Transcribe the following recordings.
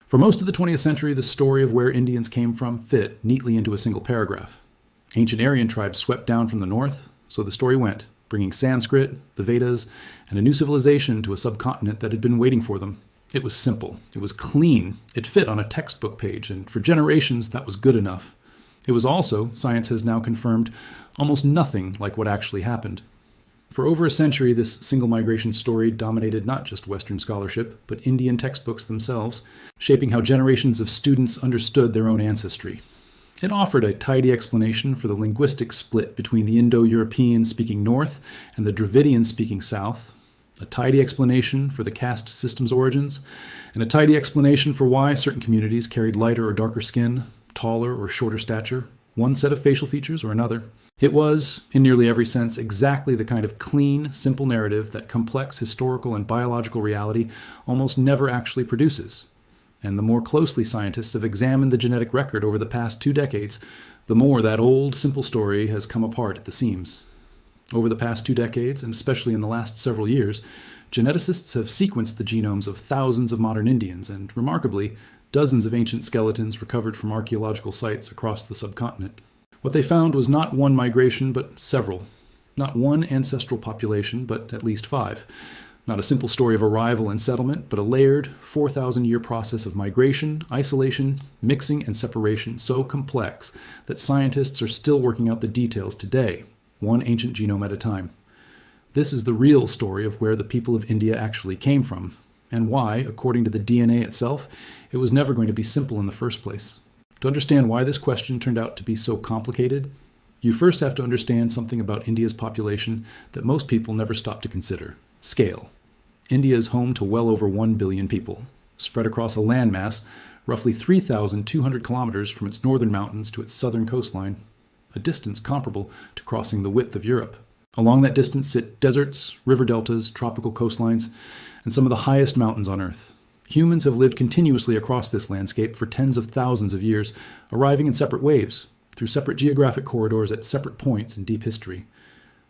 For most of the 20th century, the story of where Indians came from fit neatly into a single paragraph. Ancient Aryan tribes swept down from the north, so the story went, bringing Sanskrit, the Vedas, and a new civilization to a subcontinent that had been waiting for them. It was simple. It was clean. It fit on a textbook page, and for generations, that was good enough. It was also, science has now confirmed, almost nothing like what actually happened. For over a century, this single migration story dominated not just Western scholarship, but Indian textbooks themselves, shaping how generations of students understood their own ancestry. It offered a tidy explanation for the linguistic split between the Indo-European speaking north and the Dravidian speaking south, a tidy explanation for the caste system's origins, and a tidy explanation for why certain communities carried lighter or darker skin, taller or shorter stature, one set of facial features or another. It was, in nearly every sense, exactly the kind of clean, simple narrative that complex historical and biological reality almost never actually produces. And the more closely scientists have examined the genetic record over the past 2 decades, the more that old, simple story has come apart at the seams. Over the past 2 decades, and especially in the last several years, geneticists have sequenced the genomes of thousands of modern Indians and, remarkably, dozens of ancient skeletons recovered from archaeological sites across the subcontinent. What they found was not one migration, but several. Not one ancestral population, but at least 5. Not a simple story of arrival and settlement, but a layered, 4,000-year process of migration, isolation, mixing, and separation so complex that scientists are still working out the details today, one ancient genome at a time. This is the real story of where the people of India actually came from, and why, according to the DNA itself, it was never going to be simple in the first place. To understand why this question turned out to be so complicated, you first have to understand something about India's population that most people never stop to consider: scale. India is home to well over 1 billion people, spread across a landmass roughly 3,200 kilometers from its northern mountains to its southern coastline, a distance comparable to crossing the width of Europe. Along that distance sit deserts, river deltas, tropical coastlines, and some of the highest mountains on Earth. Humans have lived continuously across this landscape for tens of thousands of years, arriving in separate waves, through separate geographic corridors at separate points in deep history.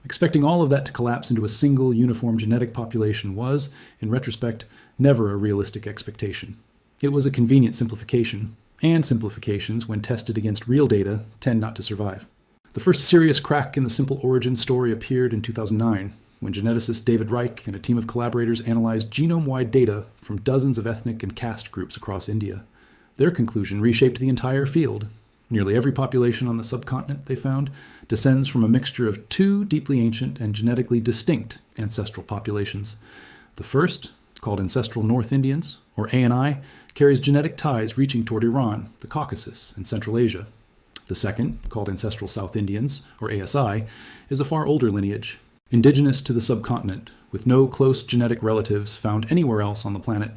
Expecting all of that to collapse into a single, uniform genetic population was, in retrospect, never a realistic expectation. It was a convenient simplification, and simplifications, when tested against real data, tend not to survive. The first serious crack in the simple origin story appeared in 2009, when geneticist David Reich and a team of collaborators analyzed genome-wide data from dozens of ethnic and caste groups across India. Their conclusion reshaped the entire field. Nearly every population on the subcontinent, they found, descends from a mixture of 2 deeply ancient and genetically distinct ancestral populations. The first, called ancestral North Indians, or ANI, carries genetic ties reaching toward Iran, the Caucasus, and Central Asia. The second, called ancestral South Indians, or ASI, is a far older lineage, indigenous to the subcontinent, with no close genetic relatives found anywhere else on the planet.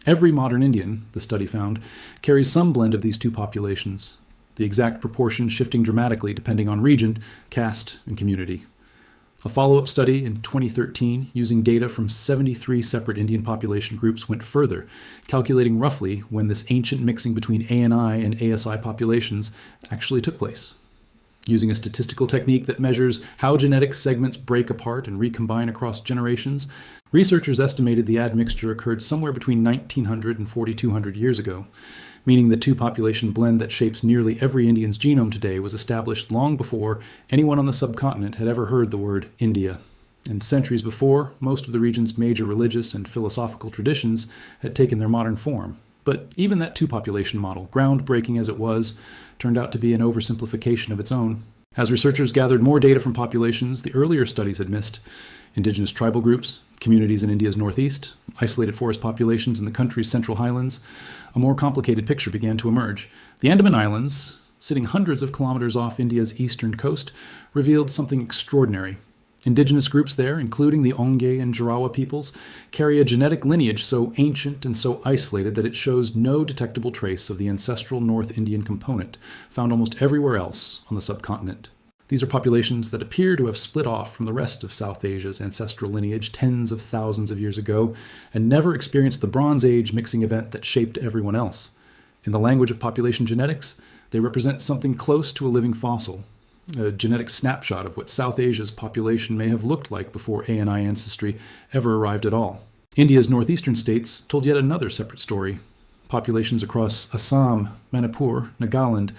Every modern Indian, the study found, carries some blend of these 2 populations, the exact proportion shifting dramatically depending on region, caste, and community. A follow-up study in 2013 using data from 73 separate Indian population groups went further, calculating roughly when this ancient mixing between ANI and ASI populations actually took place. Using a statistical technique that measures how genetic segments break apart and recombine across generations, researchers estimated the admixture occurred somewhere between 1900 and 4200 years ago, meaning the 2 population blend that shapes nearly every Indian's genome today was established long before anyone on the subcontinent had ever heard the word India. And centuries before, most of the region's major religious and philosophical traditions had taken their modern form. But even that 2 population model, groundbreaking as it was, turned out to be an oversimplification of its own. As researchers gathered more data from populations the earlier studies had missed, indigenous tribal groups, communities in India's northeast, isolated forest populations in the country's central highlands, a more complicated picture began to emerge. The Andaman Islands, sitting hundreds of kilometers off India's eastern coast, revealed something extraordinary. Indigenous groups there, including the Onge and Jarawa peoples, carry a genetic lineage so ancient and so isolated that it shows no detectable trace of the ancestral North Indian component, found almost everywhere else on the subcontinent. These are populations that appear to have split off from the rest of South Asia's ancestral lineage tens of thousands of years ago, and never experienced the Bronze Age mixing event that shaped everyone else. In the language of population genetics, they represent something close to a living fossil, a genetic snapshot of what South Asia's population may have looked like before ANI ancestry ever arrived at all. India's northeastern states told yet another separate story. populations across Assam, Manipur, Nagaland,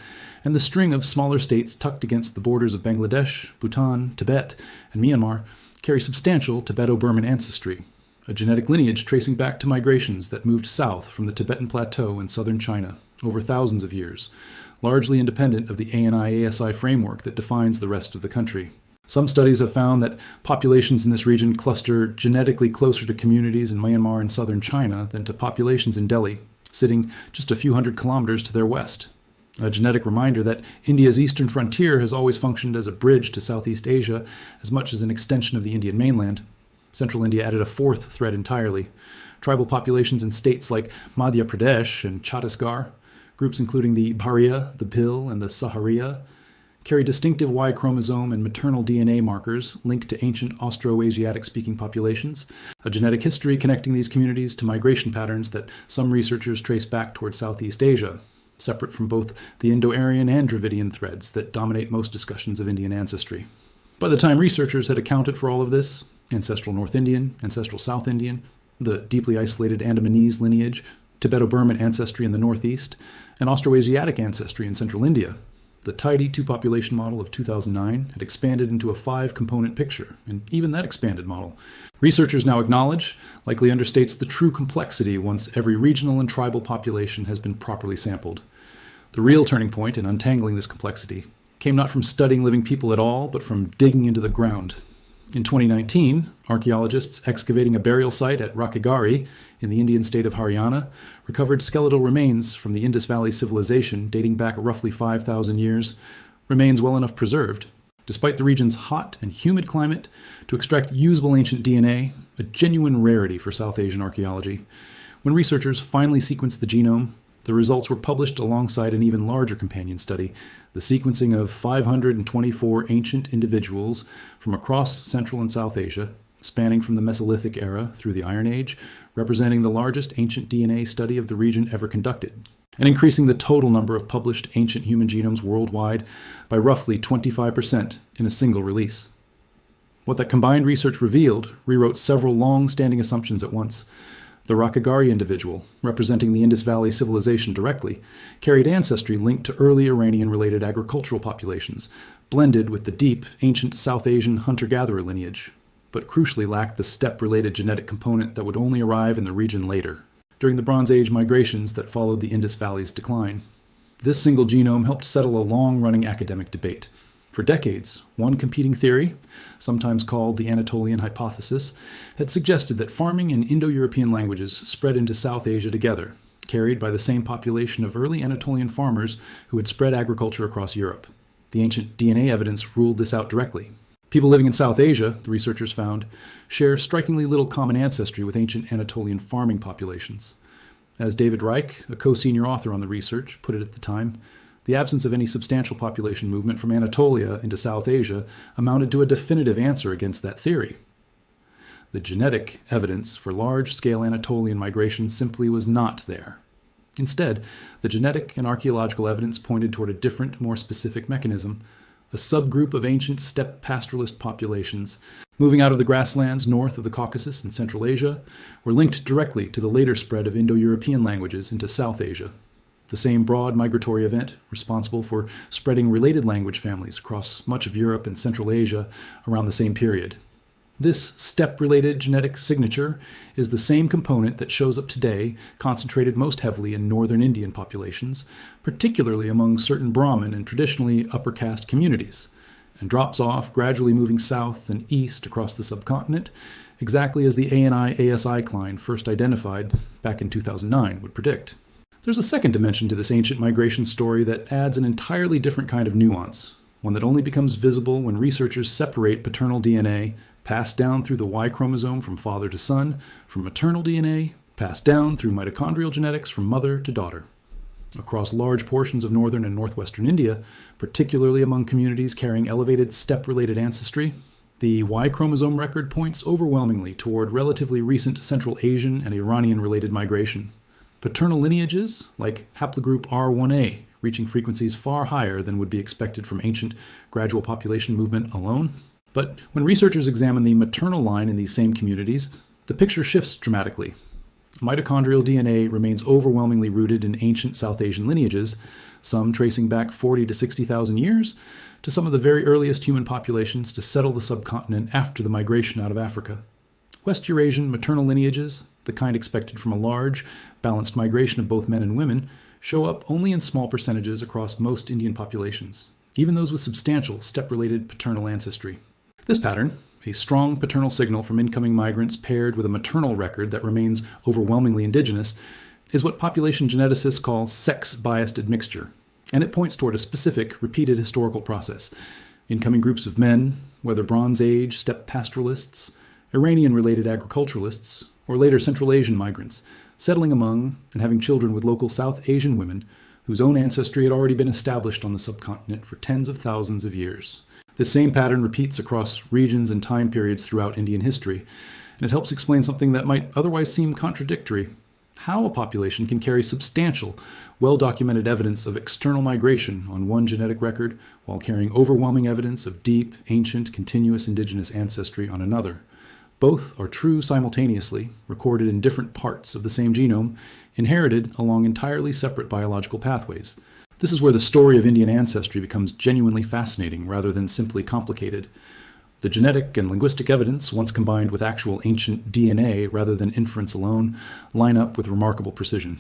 and the string of smaller states tucked against the borders of Bangladesh, Bhutan, Tibet, and Myanmar carry substantial Tibeto-Burman ancestry, a genetic lineage tracing back to migrations that moved south from the Tibetan Plateau in southern China over thousands of years, largely independent of the ANI-ASI framework that defines the rest of the country. Some studies have found that populations in this region cluster genetically closer to communities in Myanmar and southern China than to populations in Delhi, sitting just a few hundred kilometers to their west. A genetic reminder that India's eastern frontier has always functioned as a bridge to Southeast Asia as much as an extension of the Indian mainland. Central India added a fourth thread entirely. Tribal populations in states like Madhya Pradesh and Chhattisgarh, groups including the Bharia, the Bhil, and the Sahariya, carry distinctive Y chromosome and maternal DNA markers linked to ancient Austroasiatic-speaking populations, a genetic history connecting these communities to migration patterns that some researchers trace back toward Southeast Asia, separate from both the Indo-Aryan and Dravidian threads that dominate most discussions of Indian ancestry. By the time researchers had accounted for all of this, ancestral North Indian, ancestral South Indian, the deeply isolated Andamanese lineage, Tibeto-Burman ancestry in the northeast, and Austroasiatic ancestry in central India, the tidy two-population model of 2009 had expanded into a 5-component picture, and even that expanded model, researchers now acknowledge, likely understates the true complexity once every regional and tribal population has been properly sampled. The real turning point in untangling this complexity came not from studying living people at all, but from digging into the ground. In 2019, archaeologists excavating a burial site at Rakhigarhi in the Indian state of Haryana recovered skeletal remains from the Indus Valley civilization dating back roughly 5,000 years, remains well enough preserved, despite the region's hot and humid climate, to extract usable ancient DNA, a genuine rarity for South Asian archaeology. When researchers finally sequenced the genome, the results were published alongside an even larger companion study, the sequencing of 524 ancient individuals from across Central and South Asia, spanning from the Mesolithic era through the Iron Age, representing the largest ancient DNA study of the region ever conducted, and increasing the total number of published ancient human genomes worldwide by roughly 25% in a single release. What that combined research revealed rewrote several long-standing assumptions at once. The Rakhigarhi individual, representing the Indus Valley civilization directly, carried ancestry linked to early Iranian-related agricultural populations, blended with the deep, ancient South Asian hunter-gatherer lineage, but crucially lacked the steppe-related genetic component that would only arrive in the region later, during the Bronze Age migrations that followed the Indus Valley's decline. This single genome helped settle a long-running academic debate. For decades, one competing theory, sometimes called the Anatolian hypothesis, had suggested that farming and Indo-European languages spread into South Asia together, carried by the same population of early Anatolian farmers who had spread agriculture across Europe. The ancient DNA evidence ruled this out directly. People living in South Asia, the researchers found, share strikingly little common ancestry with ancient Anatolian farming populations. As David Reich, a co-senior author on the research, put it at the time, the absence of any substantial population movement from Anatolia into South Asia amounted to a definitive answer against that theory. The genetic evidence for large-scale Anatolian migration simply was not there. Instead, the genetic and archaeological evidence pointed toward a different, more specific mechanism. A subgroup of ancient steppe pastoralist populations, moving out of the grasslands north of the Caucasus and Central Asia, were linked directly to the later spread of Indo-European languages into South Asia. The same broad migratory event, responsible for spreading related language families across much of Europe and Central Asia around the same period. This steppe-related genetic signature is the same component that shows up today, concentrated most heavily in northern Indian populations, particularly among certain Brahmin and traditionally upper caste communities, and drops off, gradually moving south and east across the subcontinent, exactly as the ANI-ASI cline first identified back in 2009 would predict. There's a second dimension to this ancient migration story that adds an entirely different kind of nuance, one that only becomes visible when researchers separate paternal DNA passed down through the Y chromosome from father to son, from maternal DNA passed down through mitochondrial genetics from mother to daughter. Across large portions of northern and northwestern India, particularly among communities carrying elevated steppe-related ancestry, the Y chromosome record points overwhelmingly toward relatively recent Central Asian and Iranian-related migration. Paternal lineages, like haplogroup R1a, reaching frequencies far higher than would be expected from ancient gradual population movement alone. But when researchers examine the maternal line in these same communities, the picture shifts dramatically. Mitochondrial DNA remains overwhelmingly rooted in ancient South Asian lineages, some tracing back 40 to 60,000 years to some of the very earliest human populations to settle the subcontinent after the migration out of Africa. West Eurasian maternal lineages, the kind expected from a large, balanced migration of both men and women, show up only in small percentages across most Indian populations, even those with substantial steppe-related paternal ancestry. This pattern, a strong paternal signal from incoming migrants paired with a maternal record that remains overwhelmingly indigenous, is what population geneticists call sex-biased admixture, and it points toward a specific, repeated historical process. Incoming groups of men, whether Bronze Age steppe pastoralists, Iranian-related agriculturalists, or later Central Asian migrants, settling among and having children with local South Asian women whose own ancestry had already been established on the subcontinent for tens of thousands of years. This same pattern repeats across regions and time periods throughout Indian history, and it helps explain something that might otherwise seem contradictory: how a population can carry substantial, well-documented evidence of external migration on one genetic record while carrying overwhelming evidence of deep, ancient, continuous indigenous ancestry on another. Both are true simultaneously, recorded in different parts of the same genome, inherited along entirely separate biological pathways. This is where the story of Indian ancestry becomes genuinely fascinating rather than simply complicated. The genetic and linguistic evidence, once combined with actual ancient DNA rather than inference alone, line up with remarkable precision.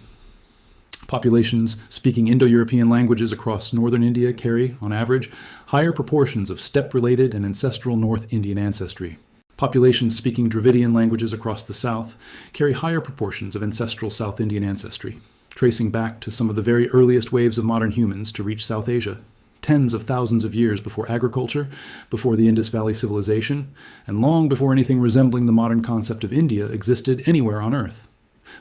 Populations speaking Indo-European languages across northern India carry, on average, higher proportions of steppe-related and ancestral North Indian ancestry. Populations speaking Dravidian languages across the south carry higher proportions of ancestral South Indian ancestry, tracing back to some of the very earliest waves of modern humans to reach South Asia, tens of thousands of years before agriculture, before the Indus Valley civilization, and long before anything resembling the modern concept of India existed anywhere on Earth.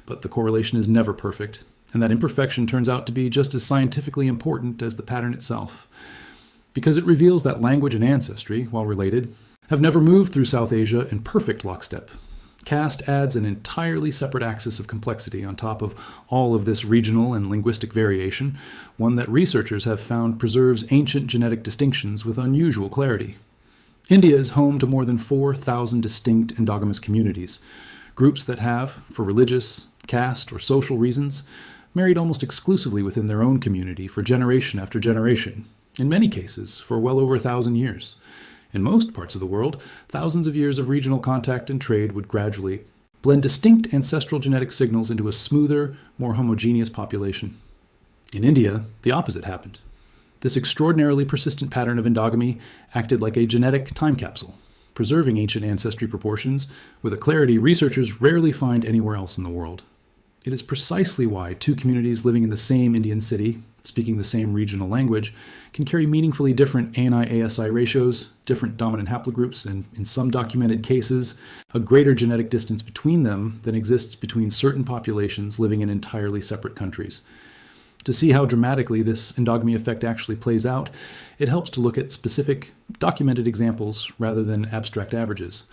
But the correlation is never perfect, and that imperfection turns out to be just as scientifically important as the pattern itself, because it reveals that language and ancestry, while related, have never moved through South Asia in perfect lockstep. Caste adds an entirely separate axis of complexity on top of all of this regional and linguistic variation, one that researchers have found preserves ancient genetic distinctions with unusual clarity. India is home to more than 4,000 distinct endogamous communities, groups that have, for religious, caste, or social reasons, married almost exclusively within their own community for generation after generation, in many cases for well over 1,000 years. In most parts of the world, thousands of years of regional contact and trade would gradually blend distinct ancestral genetic signals into a smoother, more homogeneous population. In India, the opposite happened. This extraordinarily persistent pattern of endogamy acted like a genetic time capsule, preserving ancient ancestry proportions with a clarity researchers rarely find anywhere else in the world. It is precisely why two communities living in the same Indian city, speaking the same regional language, can carry meaningfully different ANI-ASI ratios, different dominant haplogroups, and, in some documented cases, a greater genetic distance between them than exists between certain populations living in entirely separate countries. To see how dramatically this endogamy effect actually plays out, it helps to look at specific, documented examples rather than abstract averages.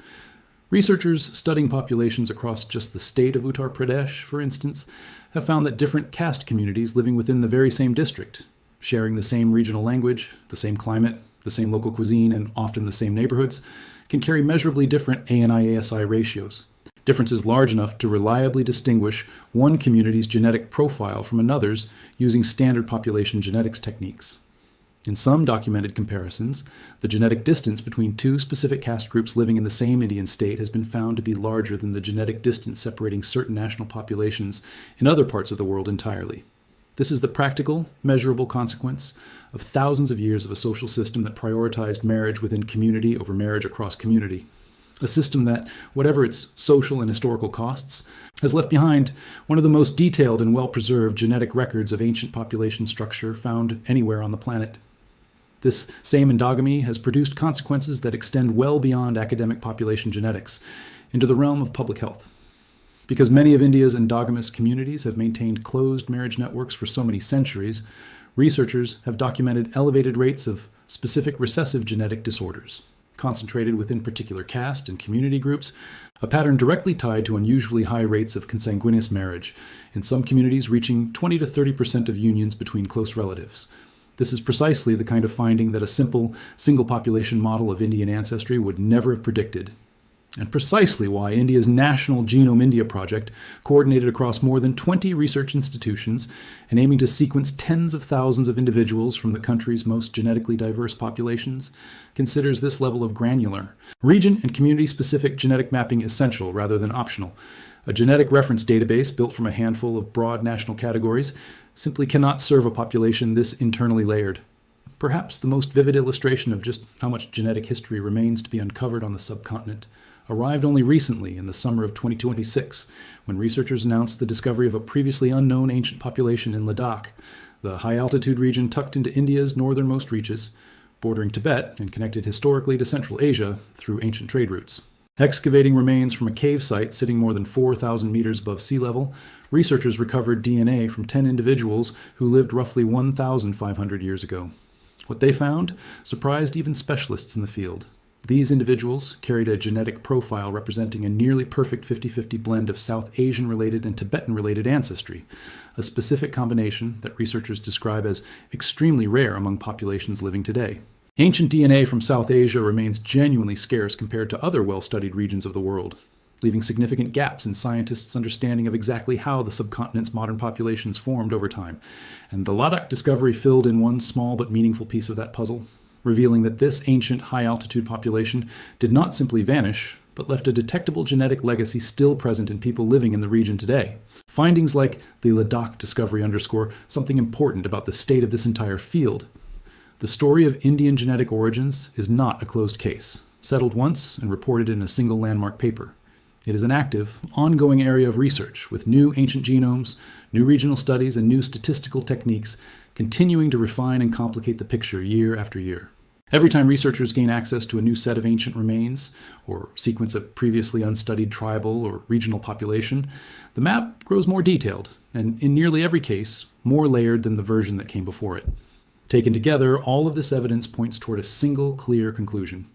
Researchers studying populations across just the state of Uttar Pradesh, for instance, have found that different caste communities living within the very same district, sharing the same regional language, the same climate, the same local cuisine, and often the same neighborhoods, can carry measurably different ANI-ASI ratios, differences large enough to reliably distinguish one community's genetic profile from another's using standard population genetics techniques. In some documented comparisons, the genetic distance between two specific caste groups living in the same Indian state has been found to be larger than the genetic distance separating certain national populations in other parts of the world entirely. This is the practical, measurable consequence of thousands of years of a social system that prioritized marriage within community over marriage across community. A system that, whatever its social and historical costs, has left behind one of the most detailed and well-preserved genetic records of ancient population structure found anywhere on the planet. This same endogamy has produced consequences that extend well beyond academic population genetics into the realm of public health. Because many of India's endogamous communities have maintained closed marriage networks for so many centuries, researchers have documented elevated rates of specific recessive genetic disorders, concentrated within particular caste and community groups, a pattern directly tied to unusually high rates of consanguineous marriage, in some communities reaching 20 to 30% of unions between close relatives. This is precisely the kind of finding that a simple, single-population model of Indian ancestry would never have predicted. and precisely why India's National Genome India project, coordinated across more than 20 research institutions and aiming to sequence tens of thousands of individuals from the country's most genetically diverse populations, considers this level of granular, region and community-specific genetic mapping essential rather than optional. A genetic reference database built from a handful of broad national categories simply cannot serve a population this internally layered. Perhaps the most vivid illustration of just how much genetic history remains to be uncovered on the subcontinent arrived only recently in the summer of 2026, when researchers announced the discovery of a previously unknown ancient population in Ladakh, the high-altitude region tucked into India's northernmost reaches, bordering Tibet and connected historically to Central Asia through ancient trade routes. Excavating remains from a cave site sitting more than 4,000 meters above sea level, researchers recovered DNA from 10 individuals who lived roughly 1,500 years ago. What they found surprised even specialists in the field. These individuals carried a genetic profile representing a nearly perfect 50-50 blend of South Asian-related and Tibetan-related ancestry, a specific combination that researchers describe as extremely rare among populations living today. Ancient DNA from South Asia remains genuinely scarce compared to other well-studied regions of the world, leaving significant gaps in scientists' understanding of exactly how the subcontinent's modern populations formed over time. And the Ladakh discovery filled in one small but meaningful piece of that puzzle, revealing that this ancient high-altitude population did not simply vanish, but left a detectable genetic legacy still present in people living in the region today. Findings like the Ladakh discovery underscore something important about the state of this entire field. The story of Indian genetic origins is not a closed case, settled once and reported in a single landmark paper. It is an active, ongoing area of research with new ancient genomes, new regional studies, and new statistical techniques continuing to refine and complicate the picture year after year. Every time researchers gain access to a new set of ancient remains, or sequence a previously unstudied tribal or regional population, the map grows more detailed, and in nearly every case, more layered than the version that came before it. Taken together, all of this evidence points toward a single clear conclusion,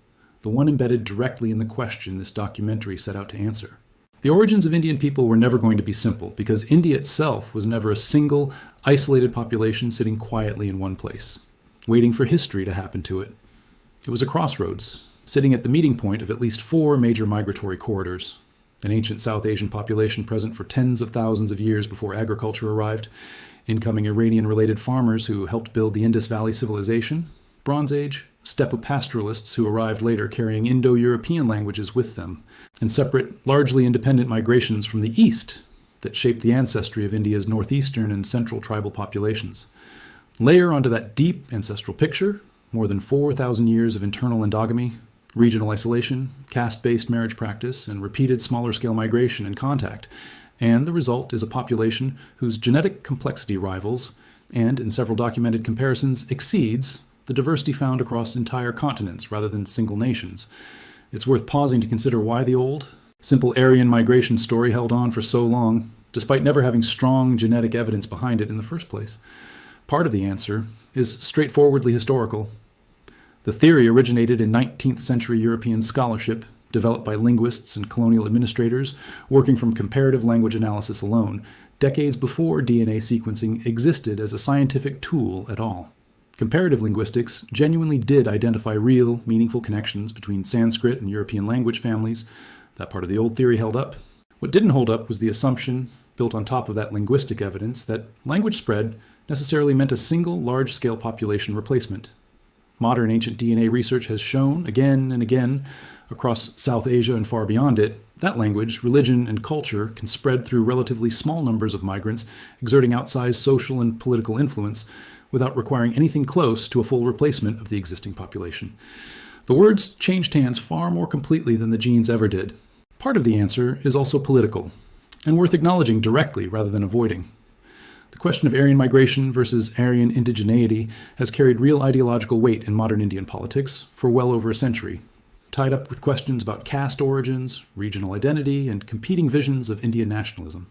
the one embedded directly in the question this documentary set out to answer. The origins of Indian people were never going to be simple, because India itself was never a single, isolated population sitting quietly in one place, waiting for history to happen to it. It was a crossroads, sitting at the meeting point of at least 4 major migratory corridors: an ancient South Asian population present for tens of thousands of years before agriculture arrived, incoming Iranian-related farmers who helped build the Indus Valley civilization, Bronze Age, Steppe pastoralists who arrived later carrying Indo-European languages with them, and separate, largely independent migrations from the east that shaped the ancestry of India's northeastern and central tribal populations. Layer onto that deep ancestral picture more than 4,000 years of internal endogamy, regional isolation, caste-based marriage practice, and repeated smaller-scale migration and contact, and the result is a population whose genetic complexity rivals, and in several documented comparisons exceeds, the diversity found across entire continents rather than single nations. It's worth pausing to consider why the old, simple Aryan migration story held on for so long, despite never having strong genetic evidence behind it in the first place. Part of the answer is straightforwardly historical. The theory originated in 19th century European scholarship, developed by linguists and colonial administrators working from comparative language analysis alone, decades before DNA sequencing existed as a scientific tool at all. Comparative linguistics genuinely did identify real, meaningful connections between Sanskrit and European language families. That part of the old theory held up. What didn't hold up was the assumption, built on top of that linguistic evidence, that language spread necessarily meant a single large-scale population replacement. Modern ancient DNA research has shown, again and again, across South Asia and far beyond it, that language, religion, and culture can spread through relatively small numbers of migrants, exerting outsized social and political influence, without requiring anything close to a full replacement of the existing population. The words changed hands far more completely than the genes ever did. Part of the answer is also political, and worth acknowledging directly rather than avoiding. The question of Aryan migration versus Aryan indigeneity has carried real ideological weight in modern Indian politics for well over a century, tied up with questions about caste origins, regional identity, and competing visions of Indian nationalism.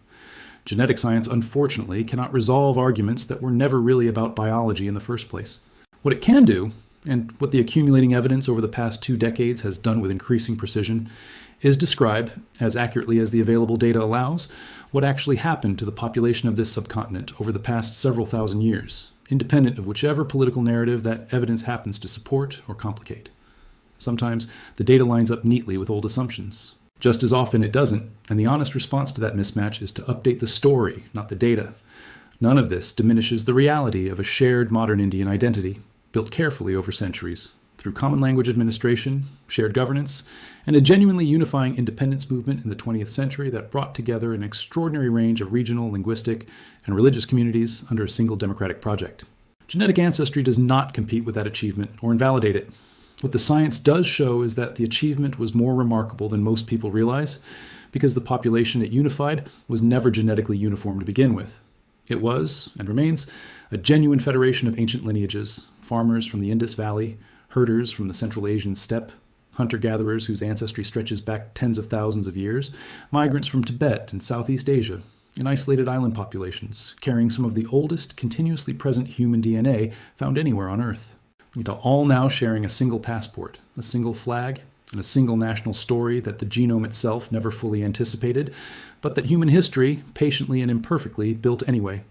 Genetic science, unfortunately, cannot resolve arguments that were never really about biology in the first place. What it can do, and what the accumulating evidence over the past 2 decades has done with increasing precision, is describe, as accurately as the available data allows, what actually happened to the population of this subcontinent over the past several thousand years, independent of whichever political narrative that evidence happens to support or complicate. Sometimes the data lines up neatly with old assumptions. Just as often it doesn't, and the honest response to that mismatch is to update the story, not the data. None of this diminishes the reality of a shared modern Indian identity, built carefully over centuries, through common language administration, shared governance, and a genuinely unifying independence movement in the 20th century that brought together an extraordinary range of regional, linguistic, and religious communities under a single democratic project. Genetic ancestry does not compete with that achievement or invalidate it. What the science does show is that the achievement was more remarkable than most people realize, because the population it unified was never genetically uniform to begin with. It was, and remains, a genuine federation of ancient lineages, farmers from the Indus Valley, herders from the Central Asian steppe, hunter-gatherers whose ancestry stretches back tens of thousands of years, migrants from Tibet and Southeast Asia, and isolated island populations, carrying some of the oldest continuously present human DNA found anywhere on Earth. All now sharing a single passport, a single flag, and a single national story that the genome itself never fully anticipated, but that human history, patiently and imperfectly, built anyway.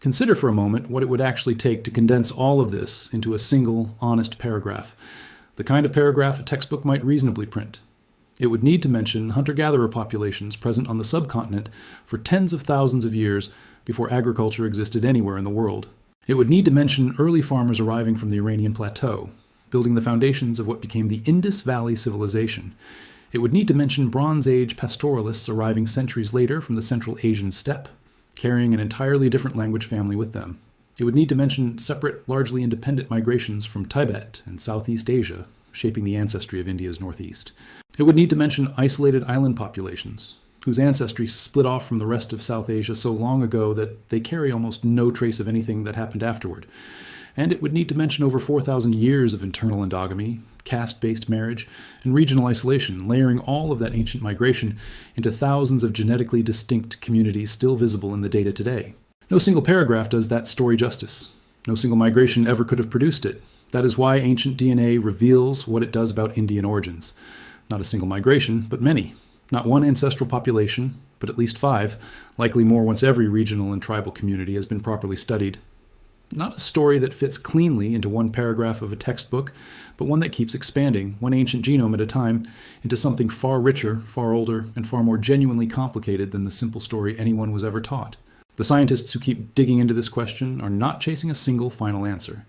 Consider for a moment what it would actually take to condense all of this into a single, honest paragraph, the kind of paragraph a textbook might reasonably print. It would need to mention hunter-gatherer populations present on the subcontinent for tens of thousands of years before agriculture existed anywhere in the world. It would need to mention early farmers arriving from the Iranian plateau, building the foundations of what became the Indus Valley civilization. It would need to mention Bronze Age pastoralists arriving centuries later from the Central Asian steppe, carrying an entirely different language family with them. It would need to mention separate, largely independent migrations from Tibet and Southeast Asia, shaping the ancestry of India's northeast. It would need to mention isolated island populations, whose ancestry split off from the rest of South Asia so long ago that they carry almost no trace of anything that happened afterward. And it would need to mention over 4,000 years of internal endogamy, caste-based marriage, and regional isolation, layering all of that ancient migration into thousands of genetically distinct communities still visible in the data today. No single paragraph does that story justice. No single migration ever could have produced it. That is why ancient DNA reveals what it does about Indian origins. Not a single migration, but many. Not one ancestral population, but at least 5, likely more once every regional and tribal community has been properly studied. Not a story that fits cleanly into one paragraph of a textbook, but one that keeps expanding, one ancient genome at a time, into something far richer, far older, and far more genuinely complicated than the simple story anyone was ever taught. The scientists who keep digging into this question are not chasing a single final answer.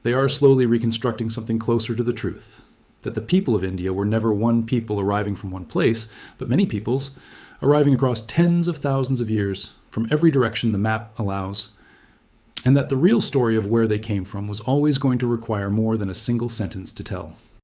They are slowly reconstructing something closer to the truth. That the people of India were never one people arriving from one place, but many peoples arriving across tens of thousands of years from every direction the map allows, and that the real story of where they came from was always going to require more than a single sentence to tell.